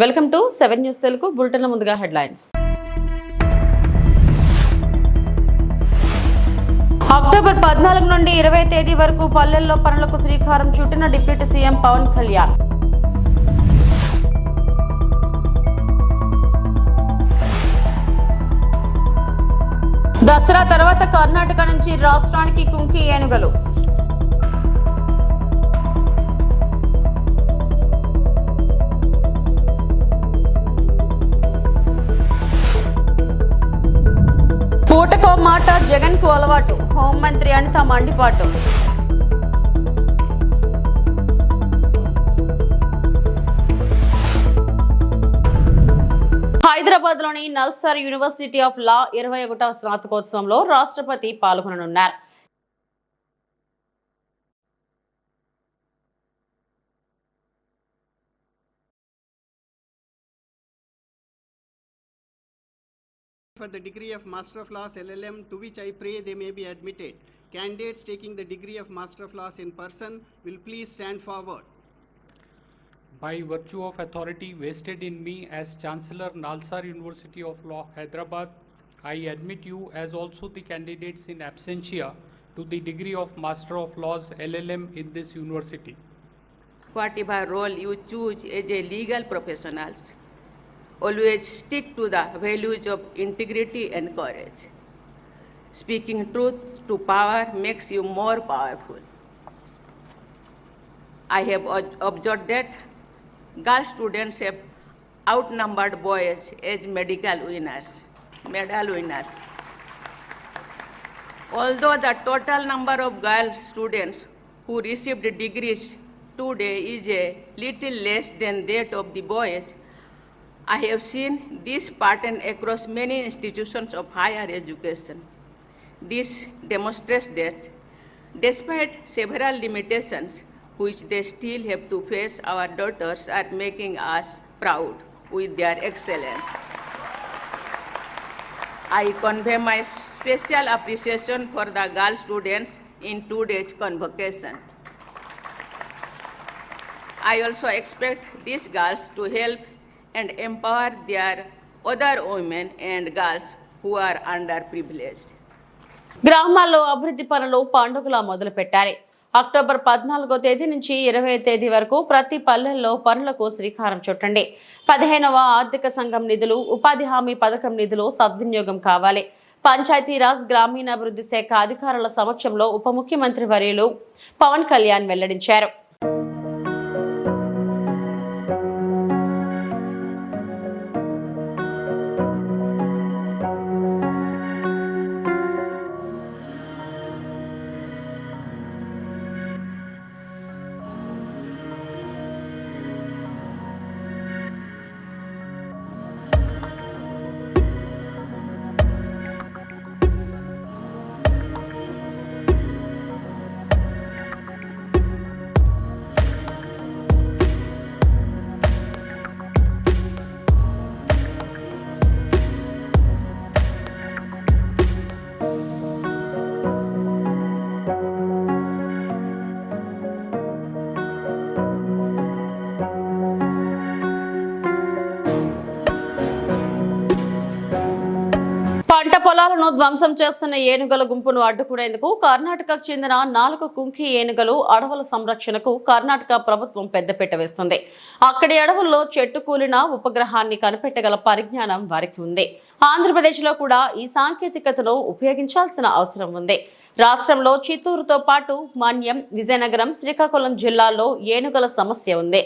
Welcome to 7 news Telugu బులెటిన్ల ముందుగా headlines. October 14 నుండి 20 తేదీ వరకు పల్లెల్లో పనులకు శ్రీకారం చుట్టిన డిప్యూటీ సీఎం పవన్ కళ్యాణ్. దసరా తర్వాత కర్ణాటక నుంచి రాష్ట్రానికి కుంకి ఏనుగలు. పూటకో మాట జగన్ కు అలవాటు, హోంమంత్రి అనిత మండిపాటు. హైదరాబాద్ లోని నల్సార్ యూనివర్సిటీ ఆఫ్ లా 21వ స్నాతకోత్సవంలో రాష్ట్రపతి పాల్గొననున్నారు. For the degree of Master of Laws LLM, to which I pray they may be admitted. Candidates taking the degree of Master of Laws in person will please stand forward. By virtue of authority vested in me as Chancellor Nalsar University of Law, Hyderabad, I admit you as also the candidates in absentia to the degree of Master of Laws LLM in this university. Whatever role you choose as a legal professionals, always stick to the values of integrity and courage. Speaking truth to power makes you more powerful. I have observed that girl students have outnumbered boys as medal winners. Although the total number of girl students who received degrees today is a little less than that of the boys, I have seen this pattern across many institutions of higher education. This demonstrates that despite several limitations which they still have to face, our daughters are making us proud with their excellence. I convey my special appreciation for the girl students in today's convocation. I also expect these girls to help and empower their other women and girls who are underprivileged. గ్రామాల్లో అభివృద్ధి పనులు పండుగలా మొదలు పెట్టాలి. October 14వ తేదీ నుంచి 20వ తేదీ వరకు ప్రతి పల్లెల్లో పనులకు శ్రీకారం చుట్టండి. 15వ ఆర్థిక సంఘం నిధులు, ఉపాధి హామీ పథకం నిధులు సద్వినియోగం కావాలి. పంచాయతీరాజ్ గ్రామీణాభివృద్ధి శాఖ అధికారుల సమక్షంలో ఉప ముఖ్యమంత్రి వర్యులు పవన్ కళ్యాణ్ వెల్లడించారు. పంట పొలాలను ధ్వంసం చేస్తున్న ఏనుగల గుంపును అడ్డుకునేందుకు కర్ణాటకకు చెందిన 4 కుంకి ఏనుగలు అడవుల సంరక్షణకు కర్ణాటక ప్రభుత్వం పెద్దపీట వేస్తుంది. అక్కడి అడవుల్లో చెట్టు కూలిన ఉపగ్రహాన్ని కనిపెట్టగల పరిజ్ఞానం వారికి ఉంది. ఆంధ్రప్రదేశ్లో కూడా ఈ సాంకేతికతను ఉపయోగించాల్సిన అవసరం ఉంది. రాష్ట్రంలో చిత్తూరుతో పాటు మన్యం, విజయనగరం, శ్రీకాకుళం జిల్లాల్లో ఏనుగల సమస్య ఉంది.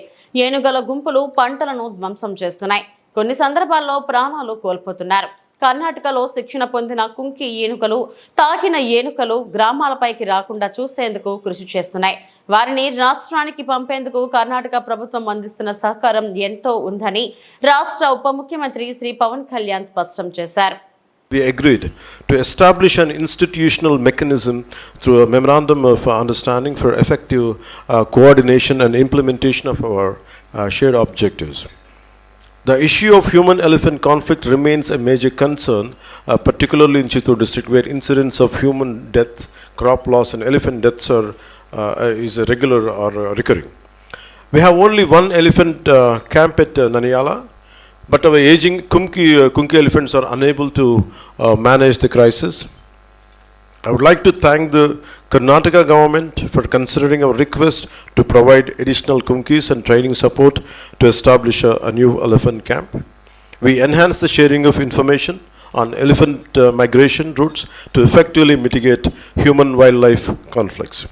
ఏనుగల గుంపులు పంటలను ధ్వంసం చేస్తున్నాయి. కొన్ని సందర్భాల్లో ప్రాణాలు కోల్పోతున్నారు. కర్ణాటకలో శిక్షణ పొందిన కుంకి ఏనుకలు, తాకిన ఏనుకలు గ్రామాలపైకి రాకుండా చూసేందుకు కృషి చేస్తున్నాయి. వారిని రాష్ట్రానికి పంపేందుకు కర్ణాటక ప్రభుత్వం అందిస్తున్న సహకారం ఎంతో ఉందని రాష్ట్ర ఉప ముఖ్యమంత్రి శ్రీ పవన్ కళ్యాణ్ స్పష్టం చేశారు. We agreed to establish an institutional mechanism through a memorandum of understanding for effective coordination and implementation of our shared objectives. The issue of human-elephant conflict remains a major concern, particularly in Chittoor district, where incidents of human deaths, crop loss and elephant deaths is regular or recurring. We have only one elephant camp at Naniyala, but our aging Kunki elephants are unable to manage the crisis. I would like to thank the Karnataka government for considering our request to provide additional Kunkis and training support to establish a new elephant camp. We enhance the sharing of information on elephant migration routes to effectively mitigate human-wildlife conflicts.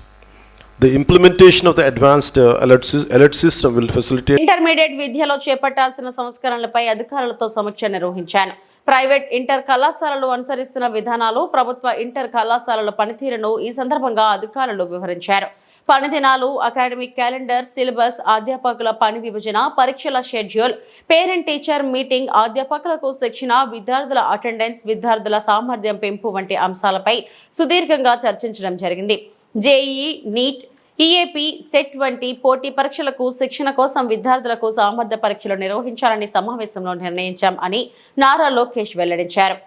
The implementation of the advanced alert system will facilitate. Intermediate విద్యలో చేపట్టాల్సిన సంస్కరణలపై అధికారులతో సమీక్ష నిర్వహించాను. Private inter కళాశాలలు అనుసరిస్తున్న విధానాలు, ప్రభుత్వ inter కళాశాలల పనితీరును ఈ సందర్భంగా అధికారులు వివరించారు. పని దినాలు, అకాడమిక్ క్యాలెండర్, సిలబస్, అధ్యాపకుల పని విభజన, పరీక్షల షెడ్యూల్, పేరెంట్ టీచర్ మీటింగ్, అధ్యాపకులకు శిక్షణ, విద్యార్థుల అటెండెన్స్, విద్యార్థుల సామర్థ్యం పెంపు వంటి అంశాలపై సుదీర్ఘంగా చర్చించడం జరిగింది. జేఈఈ, నీట్, ఈఏపీ, సెట్ వంటి పోటీ పరీక్షలకు శిక్షణ కోసం విద్యార్థులకు సామర్థ్య పరీక్షలు నిర్వహించాలని సమావేశంలో నిర్ణయించాం అని నారా లోకేష్ వెల్లడించారు.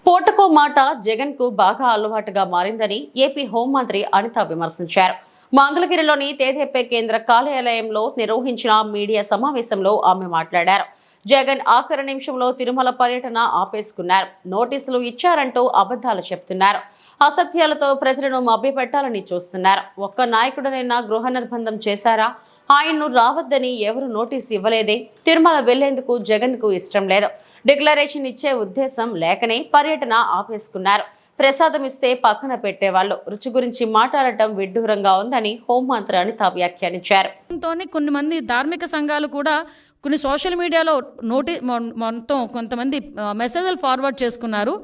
పూటకో మాట జగన్ కు బాగా అలవాటుగా మారిందని ఏపీ హోంమంత్రి అనిత విమర్శించారు. మంగళగిరిలోని తేదేపే కేంద్ర కార్యాలయంలో నిర్వహించిన మీడియా సమావేశంలో ఆమె మాట్లాడారు. జగన్ ఆఖరి నిమిషంలో తిరుమల పర్యటన ఆపేసుకున్నారు. నోటీసులు ఇచ్చారంటూ అబద్ధాలు చెప్తున్నారు. అసత్యాలతో ప్రజలను మభ్యపెట్టాలని చూస్తున్నారు. ఒక్క నాయకుడనైనా గృహ నిర్బంధం చేశారా? ఆయన్ను రావద్దని ఎవరు నోటీసు ఇవ్వలేదే? తిరుమల వెళ్లేందుకు జగన్ కు ఇష్టం లేదు. డిక్లరేషన్ ఇచ్చే ఉద్దేశం లేకనే పర్యటన ఆపేసుకున్నారు. ప్రసాదం ఇస్తే పక్కన పెట్టేవాళ్ళు. రుచి గురించి మాట్లాడటం విడ్డూరంగా ఉందని హోంమంత్రి అనిత వ్యాఖ్యానించారు. కొన్ని మంది ధార్మిక సంఘాలు కూడా కొన్ని సోషల్ మీడియాలో మొత్తం కొంతమంది మెసేజ్లు ఫార్వర్డ్ చేసుకున్నారు.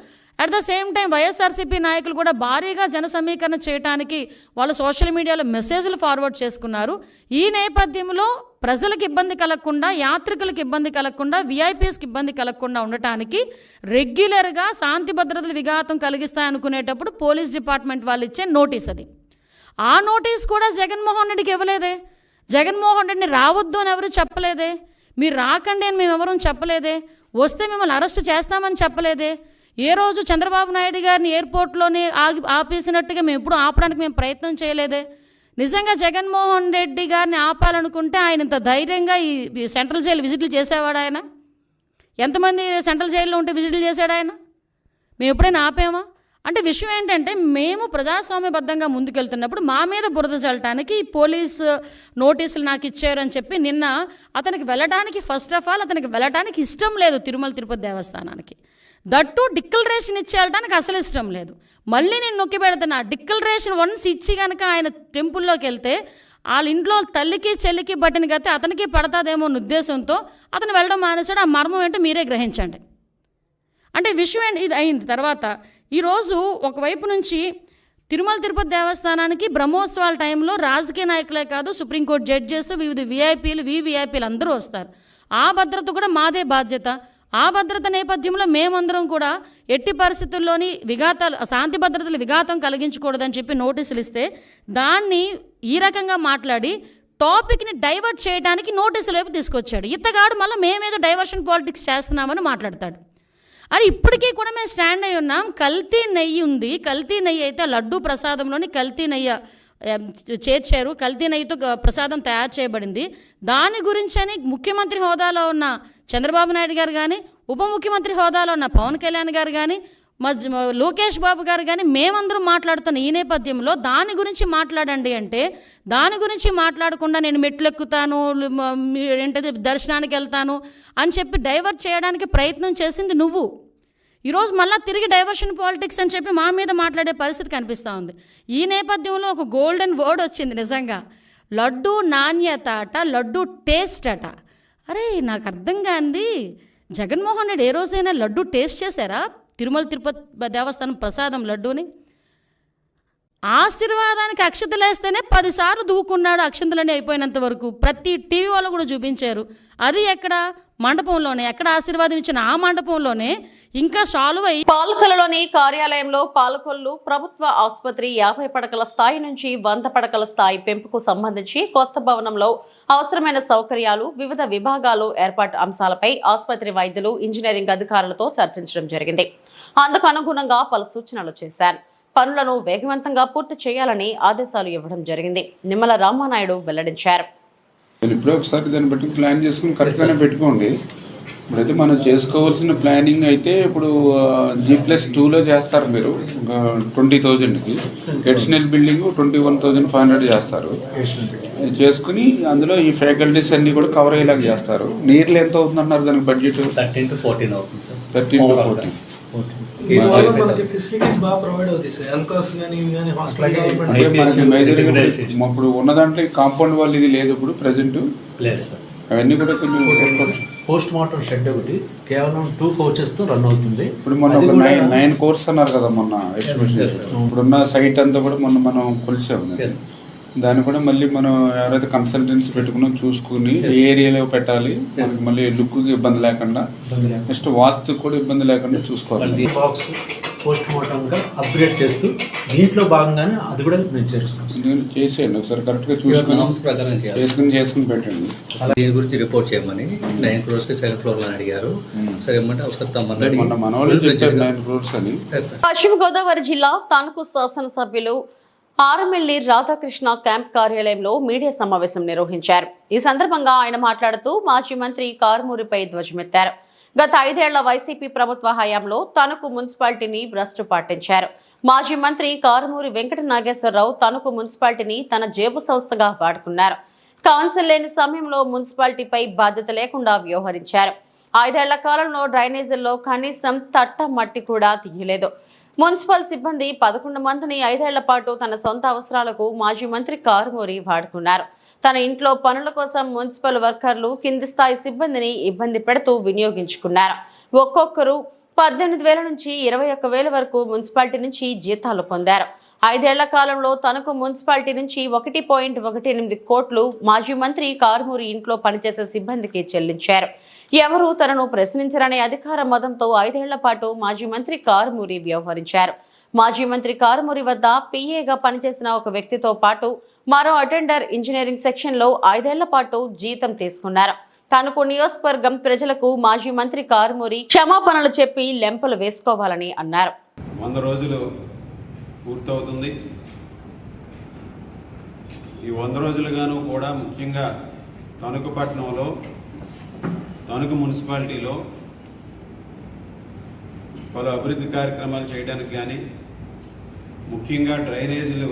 At the same time YSRCP నాయకులు కూడా భారీగా జన సమీకరణ చేయడానికి వాళ్ళు సోషల్ మీడియాలో మెసేజ్లు ఫార్వర్డ్ చేసుకున్నారు. ఈ నేపథ్యంలో ప్రజలకు ఇబ్బంది కలగకుండా, యాత్రికులకు ఇబ్బంది కలగకుండా, విఐపీఎస్కి ఇబ్బంది కలగకుండా ఉండటానికి రెగ్యులర్గా శాంతి భద్రతలు విఘాతం కలిగిస్తాయనుకునేటప్పుడు పోలీస్ డిపార్ట్మెంట్ వాళ్ళు ఇచ్చే నోటీస్ అది. ఆ నోటీస్ కూడా జగన్మోహన్ రెడ్డికి ఇవ్వలేదే. జగన్మోహన్ రెడ్డిని రావద్దు అని ఎవరు చెప్పలేదే. మీరు రాకండి అని మేము ఎవరూ చెప్పలేదే. వస్తే మిమ్మల్ని అరెస్ట్ చేస్తామని చెప్పలేదే. ఏ రోజు చంద్రబాబు నాయుడు గారిని ఎయిర్పోర్ట్లోనే ఆపేసినట్టుగా మేము ఎప్పుడు ఆపడానికి మేము ప్రయత్నం చేయలేదే. నిజంగా జగన్మోహన్ రెడ్డి గారిని ఆపాలనుకుంటే ఆయన ఇంత ధైర్యంగా ఈ సెంట్రల్ జైలు విజిట్లు చేసేవాడు. ఆయన ఎంతమంది సెంట్రల్ జైల్లో ఉంటే విజిట్లు చేశాడు ఆయన? మేము ఎప్పుడైనా ఆపామా? అంటే విషయం ఏంటంటే, మేము ప్రజాస్వామ్యబద్ధంగా ముందుకెళ్తున్నప్పుడు మా మీద బురద చల్లటానికి పోలీస్ నోటీసులు నాకు ఇచ్చారు అని చెప్పి నిన్న అతనికి వెళ్ళడానికి, ఫస్ట్ ఆఫ్ ఆల్ అతనికి వెళ్ళడానికి ఇష్టం లేదు తిరుమల తిరుపతి దేవస్థానానికి. దట్టు డిక్లరేషన్ ఇచ్చి వెళ్ళడానికి అసలు ఇష్టం లేదు. మళ్ళీ నేను నొక్కి పెడుతున్నా, డిక్లరేషన్ వన్స్ ఇచ్చి కనుక ఆయన టెంపుల్లోకి వెళ్తే వాళ్ళ ఇంట్లో తల్లికి చెల్లికి బట్టిన గతి అతనికి పడతాదేమో అన్న ఉద్దేశంతో అతను వెళ్ళడం మానేశాడు. ఆ మర్మం ఏంటో మీరే గ్రహించండి. అంటే విషయం ఏంటి ఇది అయింది. తర్వాత ఈరోజు ఒకవైపు నుంచి తిరుమల తిరుపతి దేవస్థానానికి బ్రహ్మోత్సవాల టైంలో రాజకీయ నాయకులే కాదు, సుప్రీంకోర్టు జడ్జెస్, వివిధ విఐపీలు, వివిఐపీలు అందరూ వస్తారు. ఆ భద్రత కూడా మాదే బాధ్యత. ఆ భద్రత నేపథ్యంలో మేమందరం కూడా ఎట్టి పరిస్థితుల్లోని విఘాతాలు, శాంతి భద్రతలు విఘాతం కలిగించకూడదని చెప్పి నోటీసులు ఇస్తే దాన్ని ఈ రకంగా మాట్లాడి టాపిక్ని డైవర్ట్ చేయడానికి నోటీసుల వైపు తీసుకొచ్చాడు. ఇతగాడు మళ్ళీ మేమేదో డైవర్షన్ పాలిటిక్స్ చేస్తున్నామని మాట్లాడతాడు. అని ఇప్పటికీ కూడా మేము స్టాండ్ అయి ఉన్నాం. కల్తీ నెయ్యి ఉంది. కల్తీ నెయ్యి అయితే లడ్డూ ప్రసాదంలోని కల్తీ నెయ్యి చేర్చారు. కల్తీ నెయ్యితో ప్రసాదం తయారు చేయబడింది. దాని గురించని ముఖ్యమంత్రి హోదాలో ఉన్న చంద్రబాబు నాయుడు గారు కానీ, ఉప ముఖ్యమంత్రి హోదాలో ఉన్న పవన్ కళ్యాణ్ గారు కానీ, లోకేష్ బాబు గారు కానీ మేమందరం మాట్లాడుతున్న ఈ నేపథ్యంలో దాని గురించి మాట్లాడండి అంటే, దాని గురించి మాట్లాడకుండా నేను మెట్లు ఎక్కుతాను, ఏంటది దర్శనానికి వెళ్తాను అని చెప్పి డైవర్ట్ చేయడానికి ప్రయత్నం చేసింది నువ్వు. ఈరోజు మళ్ళీ తిరిగి డైవర్షన్ పాలిటిక్స్ అని చెప్పి మా మీద మాట్లాడే పరిస్థితి కనిపిస్తూ ఉంది. ఈ నేపథ్యంలో ఒక గోల్డెన్ వర్డ్ వచ్చింది నిజంగా, లడ్డు నాణ్యత అట, లడ్డు టేస్ట్ అట. అరే నాకు అర్థం కాంది, జగన్మోహన్ రెడ్డి ఏ రోజైనా లడ్డు టేస్ట్ చేశారా? తిరుమల తిరుపతి దేవస్థానం ప్రసాదం లడ్డూని ఆశీర్వాదానికి అక్షతలేస్తేనే 10 సార్లు దూకున్నాడు అక్షంతలన్నీ అయిపోయినంత వరకు. ప్రతి టీవీ వాళ్ళు కూడా చూపించారు. అది ఎక్కడ మండపంలోనే, ఎక్కడ ఆశీర్వాదం ఇచ్చిన ఆ మండపంలోనే ఇంకా సాల్వ్ అయ్యి. పాలకొల్లులోని కార్యాలయంలో పాలకొల్లు ప్రభుత్వ ఆసుపత్రి 50 పడకల స్థాయి నుంచి 100 పడకల స్థాయి పెంపుకు సంబంధించి కొత్త భవనంలో అవసరమైన సౌకర్యాలు, వివిధ విభాగాలు ఏర్పాటు అంశాలపై ఆసుపత్రి వైద్యులు, ఇంజనీరింగ్ అధికారులతో చర్చించడం జరిగింది. అందుకు అనుగుణంగా పలు సూచనలు చేశారు. పనులను వేగవంతంగా పూర్తి చేయాలని ఆదేశాలు ఇవ్వడం జరిగింది. నిమ్మల రామానాయుడు వెల్లడించారు. ఇప్పుడే ఒకసారి దాన్ని బట్టి ప్లాన్ చేసుకుని కరెక్ట్గానే పెట్టుకోండి. ఇప్పుడైతే మనం చేసుకోవాల్సిన ప్లానింగ్ అయితే ఇప్పుడు G+2లో చేస్తారు మీరు 20,000కి. ఎడిషనల్ బిల్డింగ్ 21,500 చేస్తారు. చేసుకుని అందులో ఈ ఫ్యాకల్టీస్ అన్ని కూడా కవర్ అయ్యేలాగా చేస్తారు. నీర్లు ఎంత అవుతుందన్నారు దానికి బడ్జెట్? 13 to 14 అవుతుంది సార్. 13 to 14. మనకి ఫెసిలిటీస్ బాగా ప్రొవైడ్ అవుతాయి సార్. ఎన్కాస్ కానీ కానీ హాస్పిటల్ అంటే మనకి మేజర్గా ఇప్పుడు ఉన్న దాంట్లో కాంపౌండ్ వాళ్ళు ఇది లేదు ఇప్పుడు ప్రెసెంట్ ప్లేస్ సార్. అవన్నీ కూడా కొంచెం పోస్ట్ మార్టం షెడ్ ఒకటి కేవలం 2 కోచెస్తో రన్ అవుతుంది. ఇప్పుడు మొన్న ఒక 9 కోర్స్ అన్నారు కదా మొన్న ఎస్టిమేషన్. ఇప్పుడున్న సైట్ అంతా కూడా మొన్న మనం కొలిసాము. దాన్ని కూడా మళ్ళీ మనం ఎవరైతే కన్సల్టెన్సీ పెట్టుకున్నాం చూసుకుని ఏ ఏరియాలో పెట్టాలి, మనకి మళ్ళీ లుక్కి ఇబ్బంది లేకుండా, నెక్స్ట్ వాస్తు కూడా ఇబ్బంది లేకుండా చూసుకోవాలి. బాక్స్ పోస్ట్ మార్టంగా అప్గ్రేడ్ చేస్తూ దీంట్లో భాగంగానే అది కూడా మేము చేస్తాం. నేను చేసేయండి ఒకసారి కరెక్ట్గా చూసుకుని చేసుకుని పెట్టండి. దీని గురించి రిపోర్ట్ చేయమని 9 crores 7th floor లో అడిగారు. సరే ఏమంటే ఒకసారి తమ్మని మొన్న మన వాళ్ళు చెప్పారు 9 crores అని. పశ్చిమ గోదావరి జిల్లా తణుకు శాసనసభ్యులు ఆరమిల్లి రాధాకృష్ణ క్యాంప్ కార్యాలయంలో మీడియా సమావేశం నిర్వహించారు. ఈ సందర్భంగా ఆయన మాట్లాడుతూ మాజీ మంత్రి కారుమూరిపై ధ్వజమెత్తారు. గత 5 ఏళ్ల వైసీపీ ప్రభుత్వ హయాంలో తణుకు మున్సిపాలిటీని భ్రష్టు పట్టించారు. మాజీ మంత్రి కారుమూరి వెంకట నాగేశ్వరరావు తణుకు మున్సిపాలిటీని తన జేబు సంస్థగా వాడుకున్నారు. కౌన్సిల్ లేని సమయంలో మున్సిపాలిటీపై బాధ్యత లేకుండా వ్యవహరించారు. 5 ఏళ్ల కాలంలో డ్రైనేజీల్లో కనీసం తట్ట మట్టి కూడా తీయలేదు. మున్సిపల్ సిబ్బంది 11 మందిని 5 ఏళ్ల పాటు తన సొంత అవసరాలకు మాజీ మంత్రి కారుమూరి వాడుకున్నారు. తన ఇంట్లో పనుల కోసం మున్సిపల్ వర్కర్లు, కింది స్థాయి సిబ్బందిని ఇబ్బంది పెడుతూ వినియోగించుకున్నారు. ఒక్కొక్కరు 18,000 నుంచి 21,000 వరకు మున్సిపాలిటీ నుంచి జీతాలు పొందారు. 5 ఏళ్ల కాలంలో తనకు మున్సిపాలిటీ నుంచి 1.18 కోట్లు మాజీ మంత్రి కారుమూరి ఇంట్లో పనిచేసే సిబ్బందికి చెల్లించారు. ఎవరూ తనను ప్రశ్నించరనే అధికార మదంతో 5 ఏళ్ల పాటు మాజీ మంత్రి కారుమూరి వ్యవహరించారు. మాజీ మంత్రి కారుమూరి వద్ద పిఏగా పనిచేసిన ఒక వ్యక్తితో పాటు మరో అటెండర్ ఇంజనీరింగ్ సెక్షన్లో 5 ఏళ్ల పాటు జీతం తీసుకున్నారు. తణుకు నియోజకవర్గం ప్రజలకు మాజీ మంత్రి కారుమూరి క్షమాపణలు చెప్పి లెంపలు వేసుకోవాలని అన్నారు. 100 రోజులు పూర్తవుతుంది. ఈ 100 రోజులుగాను కూడా ముఖ్యంగా తణుకు పట్టణంలో, తణుకు మున్సిపాలిటీలో పలు అభివృద్ధి కార్యక్రమాలు చేయడానికి కానీ, ముఖ్యంగా డ్రైనేజీలు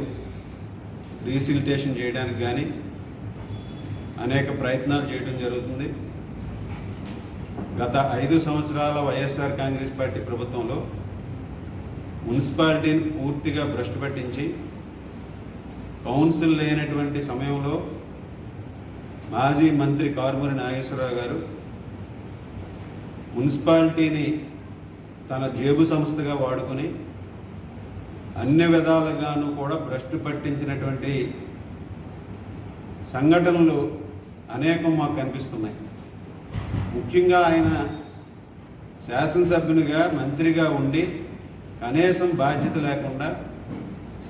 రీసిలిటేషన్ చేయడానికి కానీ అనేక ప్రయత్నాలు చేయడం జరుగుతుంది. గత 5 సంవత్సరాల వైఎస్ఆర్ కాంగ్రెస్ పార్టీ ప్రభుత్వంలో మున్సిపాలిటీని పూర్తిగా భ్రష్టు పట్టించి, కౌన్సిల్ లేనటువంటి సమయంలో మాజీ మంత్రి కారుమూరి నాగేశ్వరరావు గారు మున్సిపాలిటీని తన జేబు సంస్థగా వాడుకొని అన్ని విధాలుగాను కూడా భ్రష్టు పట్టించినటువంటి సంఘటనలు అనేకం మాకు కనిపిస్తున్నాయి. ముఖ్యంగా ఆయన శాసనసభ్యునిగా, మంత్రిగా ఉండి కనీసం బాధ్యత లేకుండా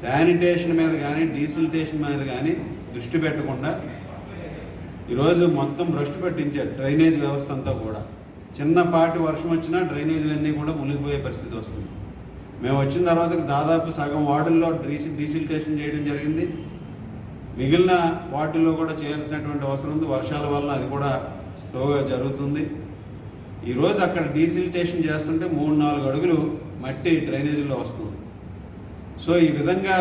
శానిటేషన్ మీద కానీ, డీసిలిటేషన్ మీద కానీ దృష్టి పెట్టకుండా ఈరోజు మొత్తం భ్రష్టు పట్టించారు. డ్రైనేజ్ వ్యవస్థ అంతా కూడా చిన్నపాటి వర్షం వచ్చినా డ్రైనేజీలన్నీ కూడా మునిగిపోయే పరిస్థితి వస్తుంది. మేము వచ్చిన తర్వాత దాదాపు సగం వార్డుల్లో డీసిలిటేషన్ చేయడం జరిగింది. మిగిలిన వార్డుల్లో కూడా చేయాల్సినటువంటి అవసరం ఉంది. వర్షాల వల్ల అది కూడా స్లోగా జరుగుతుంది. ఈరోజు అక్కడ డీసిలిటేషన్ చేస్తుంటే 3-4 అడుగులు మట్టి డ్రైనేజీల్లో వస్తుంది. సో ఈ విధంగా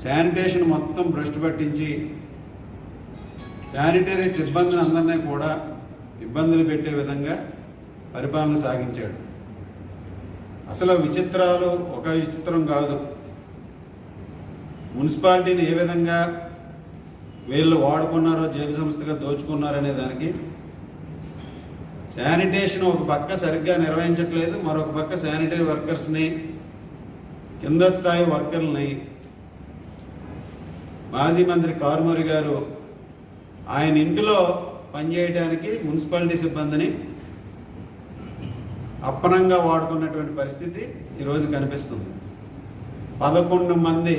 శానిటేషన్ మొత్తం భ్రష్టు పట్టించి శానిటరీ సిబ్బందిని అందరినీ కూడా ఇబ్బందులు పెట్టే విధంగా పరిపాలన సాగించాడు. అసలు విచిత్రాలు ఒక విచిత్రం కాదు. మున్సిపాలిటీని ఏ విధంగా వీళ్ళు వాడుకున్నారో, జేబు సంస్థగా దోచుకున్నారనే దానికి శానిటేషన్ ఒక పక్క సరిగ్గా నిర్వహించట్లేదు, మరొక పక్క శానిటరీ వర్కర్స్ని, కింద స్థాయి వర్కర్లని మాజీ మంత్రి కారుమూరి గారు ఆయన ఇంటిలో పనిచేయడానికి మున్సిపాలిటీ సిబ్బందిని అప్పనంగా వాడుకున్నటువంటి పరిస్థితి ఈరోజు కనిపిస్తుంది. 11 మంది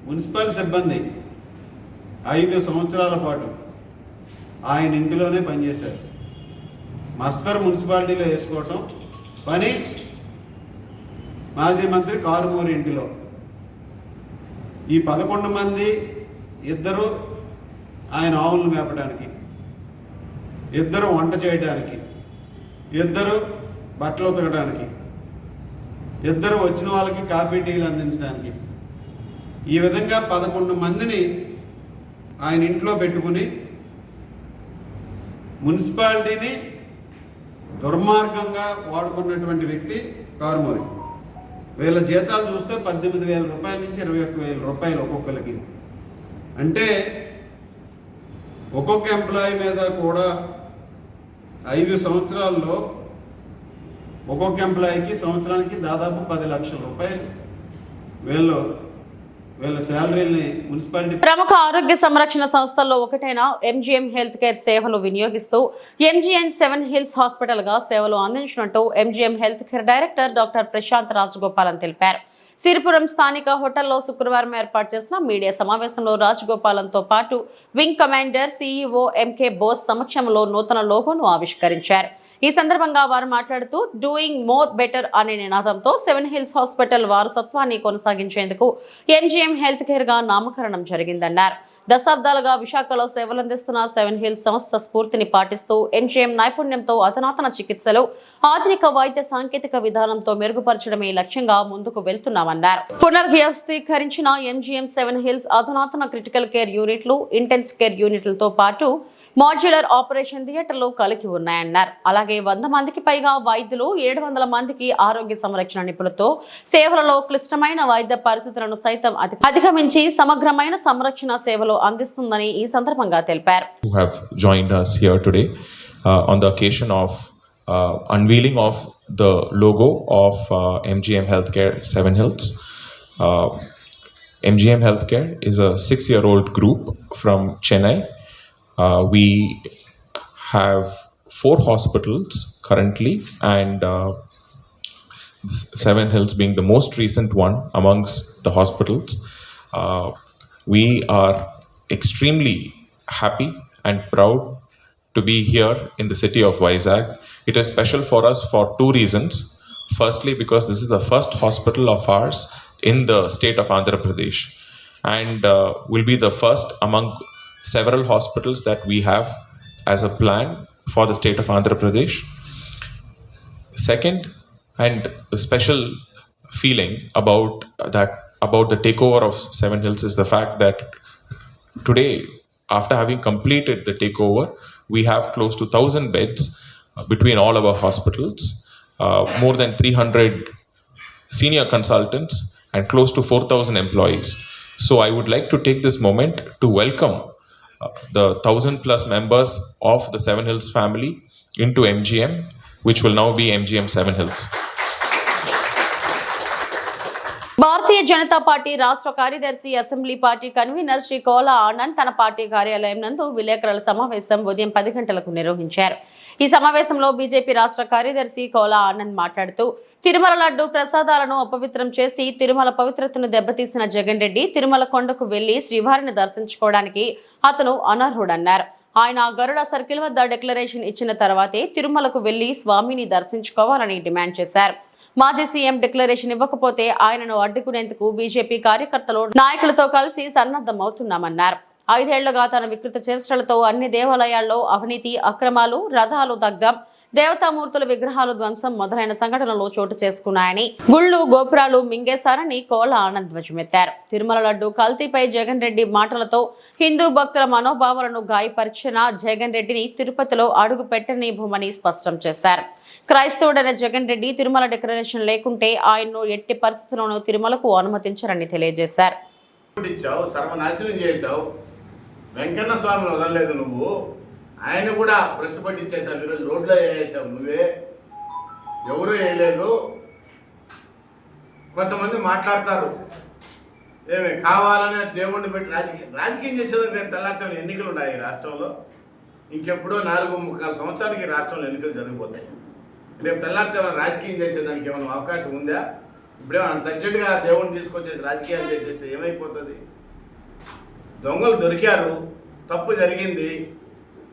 మున్సిపల్ సిబ్బంది 5 సంవత్సరాల పాటు ఆయన ఇంటిలోనే పనిచేశారు. మస్తర్ మున్సిపాలిటీలో వేసుకోవటం పని మాజీ మంత్రి కారుమూరి ఇంటిలో. ఈ 11 మంది, 2 ఆయన ఆవులను మేపడానికి, 2 వంట చేయడానికి, 2 బట్టలు ఉతకడానికి, 2 వచ్చిన వాళ్ళకి కాఫీ టీలు అందించడానికి, ఈ విధంగా 11 మందిని ఆయన ఇంట్లో పెట్టుకుని మున్సిపాలిటీని దుర్మార్గంగా వాడుకున్నటువంటి వ్యక్తి కారుమూరి. వీళ్ళ జీతాలు చూస్తే 18,000 రూపాయల నుంచి 21,000 రూపాయలు ఒక్కొక్కరికి. అంటే ఒక్కొక్క ఎంప్లాయీ మీద కూడా 5 సంవత్సరాల్లో ఒక్కొక్క ఎంప్లాయీకి సంవత్సరానికి దాదాపు 10 లక్షల రూపాయలు వీళ్ళ శాలరీని మున్సిపాలిటీ. ప్రముఖ ఆరోగ్య సంరక్షణ సంస్థల్లో ఒకటైన ఎంజీఎం హెల్త్ కేర్ సేవలు వినియోగిస్తూ ఎంజీఎం 7 హిల్స్ హాస్పిటల్ గా సేవలు అందించినట్టు MGM health care director doctor Prashant Rajagopalan తెలిపారు. సిరిపురం స్థానిక హోటల్లో శుక్రవారం ఏర్పాటు చేసిన మీడియా సమావేశంలో రాజగోపాలన్తో పాటు wing commander CEO MK Bose సమక్షంలో నూతన లోగోను ఆవిష్కరించారు. ఈ సందర్భంగా వారు మాట్లాడుతూ డూయింగ్ మోర్ బెటర్ అనే నినాదంతో 7 హిల్స్ హాస్పిటల్ వారసత్వాన్ని కొనసాగించేందుకు ఎంజీఎం హెల్త్ కేర్ గా నామకరణం జరిగిందన్నారు. దశాబ్దాలుగా విశాఖలో సేవలందిస్తున్న 7 హిల్స్ సంస్థ స్ఫూర్తిని పాటిస్తూ ఎంజీఎం నైపుణ్యంతో అధునాతన చికిత్సలు, ఆధునిక వైద్య సాంకేతిక విధానంతో మెరుగుపరచడమే లక్ష్యంగా ముందుకు వెళ్తున్నామన్నారు. పునర్వ్యవస్థీకరించిన ఎంజీఎం 7 హిల్స్ అధునాతన క్రిటికల్ కేర్ యూనిట్లు, ఇంటెన్స్ కేర్ యూనిట్లతో పాటు మాడ్యులర్ ఆపరేషన్ థియేటర్లు కలిగి ఉన్నాయన్నారు. అలాగే 100 మందికి పైగా వైద్యులు, 700 మందికి ఆరోగ్య సంరక్షణ నిపుణులతో సేవలలో క్లిష్టమైన వైద్య పరిస్థితులను సైతం అధిగమించి సమగ్రమైన సంరక్షణ సేవలు అందిస్తుందని ఈ సందర్భంగా తెలిపారు. Who have joined us here today on the occasion of unveiling of the logo of MGM Healthcare 7 Hills. MGM Healthcare is a 6-year-old group from Chennai. We have 4 hospitals currently, and 7 Hills being the most recent one amongst the hospitals. We are extremely happy and proud to be here in the city of Vizag. It is special for us for 2 reasons. Firstly, because this is the first hospital of ours in the state of Andhra Pradesh, and will be the first among several hospitals that we have as a plan for the state of Andhra Pradesh. Second, and a special feeling about the takeover of 7 Hills is the fact that today, after having completed the takeover, we have close to 1,000 beds between all our hospitals, more than 300 senior consultants, and close to 4,000 employees. So I would like to take this moment to welcome the 1,000+ members of the 7 Hills family into MGM, which will now be MGM 7 Hills. Bharatiya Janata Party రాష్ట్ర కార్యదర్శి, assembly party convener Shri Kola Anand తన party కార్యాలయం నందు విలేకరుల సమావేశం ఉదయం 10 గంటలకు నిర్వహించారు. ఈ సమావేశంలో బీజేపీ రాష్ట్ర కార్యదర్శి కోలా ఆనంద్ మాట్లాడుతూ, తిరుమల లడ్డు ప్రసాదాలను అపవిత్రం చేసి తిరుమల పవిత్రతను దెబ్బతీసిన జగన్ రెడ్డి తిరుమల కొండకు వెళ్లి శ్రీవారిని దర్శించుకోవడానికి అతను అనర్హుడన్నారు. ఆయన గరుడ సర్కిల్ వద్ద డిక్లరేషన్ ఇచ్చిన తర్వాతే తిరుమలకు వెళ్లి స్వామిని దర్శించుకోవాలని డిమాండ్ చేశారు. మాజీ సీఎం డిక్లరేషన్ ఇవ్వకపోతే ఆయనను అడ్డుకునేందుకు బీజేపీ కార్యకర్తలు, నాయకులతో కలిసి సన్నద్ధమవుతున్నామన్నారు. 5 ఏళ్లుగా తన వికృత చర్చలతో అన్ని దేవాలయాల్లో అవినీతి, అక్రమాలు, రథాలు దగ్ధం, దేవతామూర్తుల విగ్రహాలు ధ్వంసం మొదలైన సంఘటనలు చోటు చేసుకున్నాయని, గుళ్ళు, గోపురాలు మింగేశారని కోలా ఆనంద్ ధ్వజమెత్తారు. తిరుమల లడ్డు కల్తీపై జగన్ రెడ్డి మాటలతో హిందూ భక్తుల మనోభావాలను గాయపరిచిన జగన్ రెడ్డిని తిరుపతిలో అడుగు పెట్టనివ్వమని స్పష్టం చేశారు. క్రైస్తవుడైన జగన్ రెడ్డి తిరుమల డిక్లరేషన్ లేకుంటే ఆయన్ను ఎట్టి పరిస్థితుల్లోనూ తిరుమలకు అనుమతించరని తెలియజేశారు. సర్వనాశనం చేశావు, వెంకన్న స్వామిని వదలలేదు నువ్వు. ఆయన కూడా భ్రష్టు పట్టించేశావు. ఈరోజు రోడ్లో వేసావు నువ్వే, ఎవరు వేయలేదు. కొంతమంది మాట్లాడతారు ఏమి కావాలనే దేవుణ్ణి పెట్టి రాజకీయం చేసేదానికి రేపు తెల్లారితే ఎన్నికలు ఉన్నాయి ఈ రాష్ట్రంలో. ఇంకెప్పుడో 4.25 సంవత్సరాలకి రాష్ట్రంలో ఎన్నికలు జరిగిపోతాయి. రేపు తెల్లారితే రాజకీయం చేసేదానికి ఏమైనా అవకాశం ఉందా? ఇప్పుడేమో అంత అర్జెంటుగా దేవుణ్ణి తీసుకొచ్చేసి రాజకీయాలు చేసేస్తే ఏమైపోతుంది? దొంగలు దొరికారు, తప్పు జరిగింది.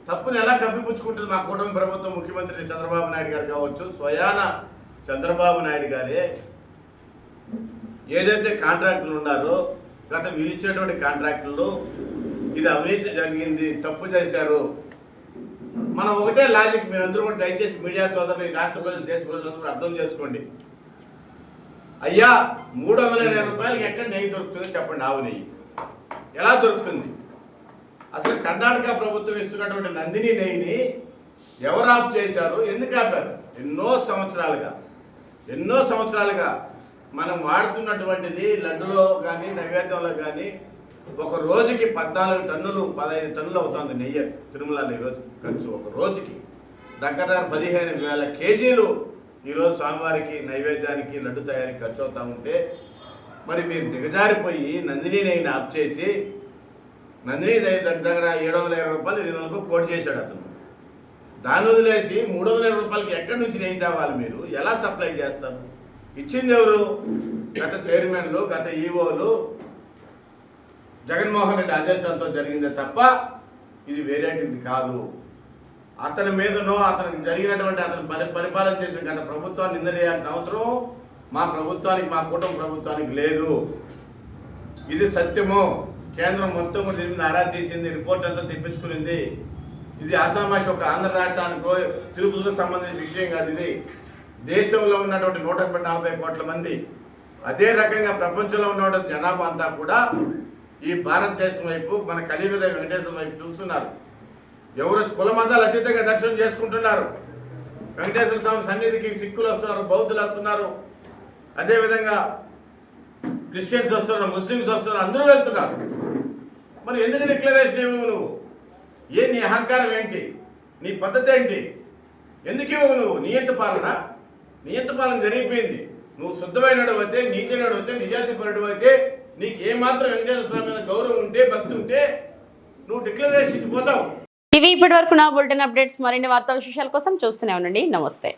తప్పుని ఎలా కప్పిపుచ్చుకుంటుంది మా కూటమి ప్రభుత్వం? ముఖ్యమంత్రి చంద్రబాబు నాయుడు గారు కావచ్చు, స్వయాన చంద్రబాబు నాయుడు గారే ఏదైతే కాంట్రాక్టులు ఉన్నారో గత వీళ్ళు ఇచ్చినటువంటి కాంట్రాక్టులు ఇది అవినీతి జరిగింది, తప్పు చేశారు. మనం ఒకటే లాజిక్, మీరందరూ కూడా దయచేసి మీడియా సోదరులు, రాష్ట్ర ప్రజలు, దేశ ప్రజలందరూ అర్థం చేసుకోండి. అయ్యా 320 రూపాయలకి ఎక్కడ నెయ్యి దొరుకుతుందో చెప్పండి. ఆవు నెయ్యి ఎలా దొరుకుతుంది? అసలు కర్ణాటక ప్రభుత్వం ఇస్తున్నటువంటి నందిని నెయ్యిని ఎవరు ఆఫ్ చేశారు? ఎందుకు ఆపారు? ఎన్నో సంవత్సరాలుగా మనం వాడుతున్నటువంటిది లడ్డులో కానీ నైవేద్యంలో కానీ ఒక రోజుకి 14 టన్నులు 15 టన్నులు అవుతుంది నెయ్యి తిరుమలలో ఈరోజు ఖర్చు. ఒక రోజుకి దగ్గర 15,000 కేజీలు ఈరోజు స్వామివారికి నైవేద్యానికి లడ్డు తయారీకి ఖర్చు అవుతూ ఉంటే, మరి మీరు దిగజారిపోయి నందిని నెయ్యిని ఆఫ్ చేసి నందిని దగ్గర 720 రూపాయలు 800 కోటి చేశాడు అతను. దాన్ని వదిలేసి 320 రూపాయలకి ఎక్కడి నుంచి నెయ్యి తేవాలి? మీరు ఎలా సప్లై చేస్తారు? ఇచ్చింది ఎవరు? గత చైర్మన్లు, గత ఈఓలు, జగన్మోహన్ రెడ్డి ఆదేశాలతో జరిగిందే తప్ప ఇది వేరేటిది కాదు. అతని మీదనో అతనికి జరిగినటువంటి అతను పరిపాలన చేసిన గత ప్రభుత్వాన్ని నిందలేయాల్సిన అవసరం మా ప్రభుత్వానికి, మా కూటమి ప్రభుత్వానికి లేదు. ఇది సత్యము. కేంద్రం మొత్తం కూడా దీని మీద ఆరా తీసింది, రిపోర్ట్ అంతా తెప్పించుకునింది. ఇది అసామాషి ఒక ఆంధ్ర రాష్ట్రానికో తిరుపతికి సంబంధించిన విషయం కాదు. ఇది దేశంలో ఉన్నటువంటి 140 కోట్ల మంది, అదే రకంగా ప్రపంచంలో ఉన్నటువంటి జనాభా అంతా కూడా ఈ భారతదేశం వైపు, మన కలియుగ వెంకటేశ్వర వైపు చూస్తున్నారు. ఎవరు కుల మతాలు అతీతంగా దర్శనం చేసుకుంటున్నారు. వెంకటేశ్వర స్వామి సన్నిధికి సిక్కులు వస్తున్నారు, బౌద్ధులు వస్తున్నారు, అదేవిధంగా క్రిస్టియన్స్ వస్తున్నారు, ముస్లిమ్స్ వస్తున్నారు, అందరూ వెళ్తున్నారు. మరి ఎందుకు డిక్లరేషన్ ఏమో నువ్వు? నీ అహంకారం ఏంటి? నీ పద్ధతి ఏంటి? ఎందుకు ఇవ్వవు నువ్వు? నియంత పాలన జరిగిపోయింది. నువ్వు శుద్ధమైనడు అయితే, నీతినడు అయితే, నిజాతిపరుడు అయితే, నీకు ఏమాత్రం వెంకటేశ్వర స్వామి మీద గౌరవం ఉంటే, భక్తి ఉంటే నువ్వు డిక్లరేషన్ ఇచ్చిపోతావు. ఇవి ఇప్పటి వరకు నా బులెటిన్ అప్డేట్స్. మరిన్ని వార్తా విశేషాల కోసం చూస్తూనే ఉండండి. నమస్తే.